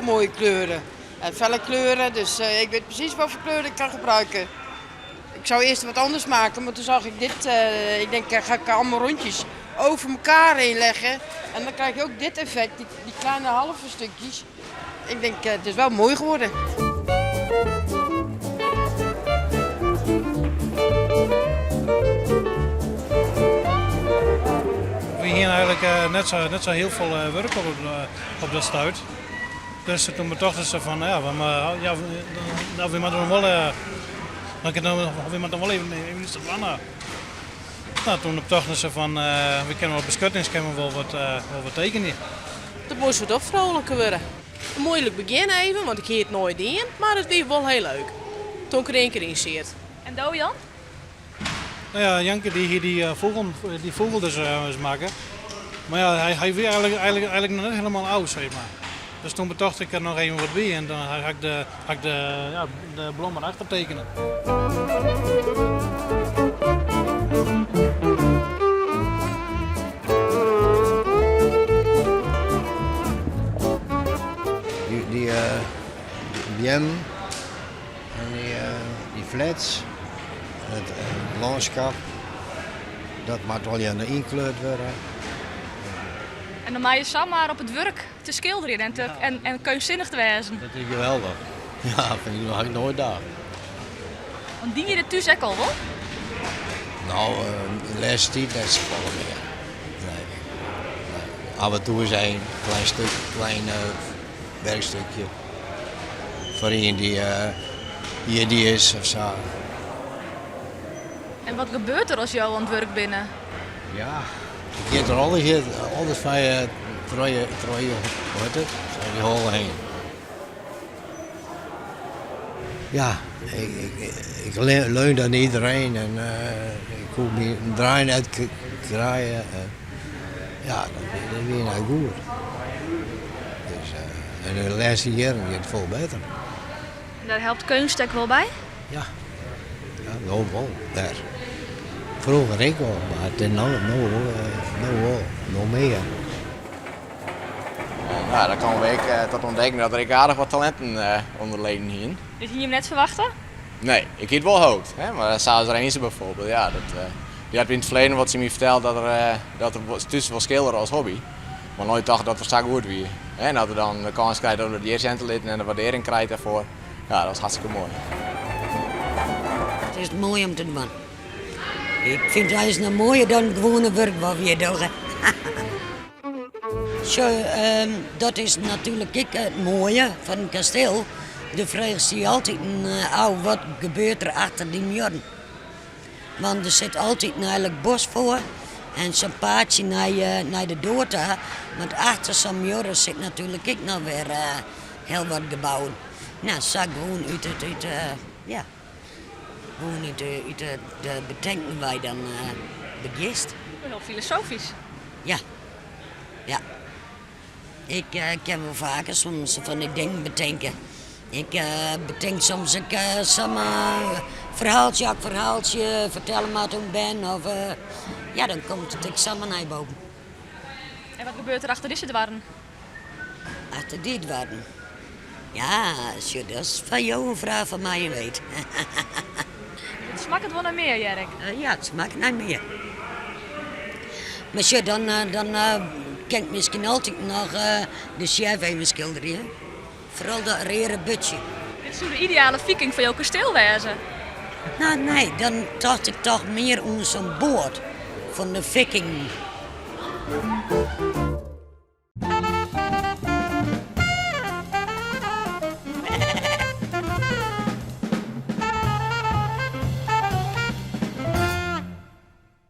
mooie kleuren. En felle kleuren, dus ik weet precies wat voor kleuren ik kan gebruiken. Ik zou eerst wat anders maken, maar toen zag ik dit. Ik denk, ga ik allemaal rondjes over elkaar heen leggen. En dan krijg je ook dit effect, die kleine halve stukjes. Ik denk, het is wel mooi geworden. We hier eigenlijk net zo heel veel werk op de stuit. Dus toen we toch eens van, we moeten nog wel, we moeten wel even iets plannen. Nou, toen we toch eens van, we kunnen wel beschutting, kunnen we wel wat tekenen. Het moest wat ook vrolijker worden. Een moeilijk begin even, want ik heet het nooit in, maar het was wel heel leuk. Toen ik er één keer in zit. En Dojan? Nou ja, Janke die vogel dus maken. Maar ja, hij wil eigenlijk nog niet helemaal oud, zeg maar. Dus toen bedacht ik er nog even wat bij en dan ga ik de bloemen achter tekenen. Die BM en die flats, het landschap, dat moet wel ingekleurd worden. En dan maak je samen maar op het werk te schilderen en kunstzinnig te wezen. Dat is geweldig. Ja, vind ik nog nooit daar. Want dien je de thuis ook al wel? Nou, de laatste tijd net zoveel meer. Nee. Af en toe is een klein werkstukje. Voor iemand die is of zo. En wat gebeurt er als jou aan het werk binnen? Ja, ik ga er alles van je trooien, hoort het? Zo die holen heen. Ja, ik leun aan iedereen en ik hoef me een draai uit te krijgen. Ja, dat is weer nou goed. Dus, en de laatste jaren gaat het veel beter. En daar helpt kunst ook wel bij? Ja, nou wel, daar. Vroeger ik wel, maar het is nog meer. Nou, dan komen we tot ontdekken dat er aardig wat talenten onder leden hier. Dit hier je hem net verwachten? Nee, ik hield wel hoog, hè? Maar Saus Renze bijvoorbeeld, ja, die had in het verleden wat ze me verteld dat er tussen wel schilderen als hobby. Maar nooit dacht dat het zo goed was. En dat we dan de kans krijgen dat we de eerste lid en de waardering krijgen daarvoor. Ja, dat was hartstikke mooi. Het is mooi om te doen. Ik vind het is nog mooier dan het gewone werk wat we hier doen. Zo, dat is natuurlijk ook het mooie van het kasteel. De vraag is je altijd, wat gebeurt er achter die muren? Want er zit altijd een eigenlijk bos voor en zo'n paadje naar de doorta. Want achter zo'n muren zit natuurlijk ook nog weer heel wat gebouwen. Nou, zag gewoon uit de bedenken waar je dan begist. Heel filosofisch. Ja. Ik heb wel vaker soms van die dingen bedenken. Ik bedenk soms verhaaltje vertellen maar toen ik ben. Of, dan komt het samen naar boven. En wat gebeurt er achter deze dwarren? Achter dit waren. Ja, dat is van jou een vraag van mij, je weet. Het smaakt het wel naar meer, Jerk. Ja, het smaakt naar meer. Maar zo, dan kan ik misschien altijd nog de chef even schilderen. Vooral dat rare budget. Dit zou de ideale viking van jouw kasteel wezen. Nou nee, dan dacht ik toch meer om zo'n boord van de viking.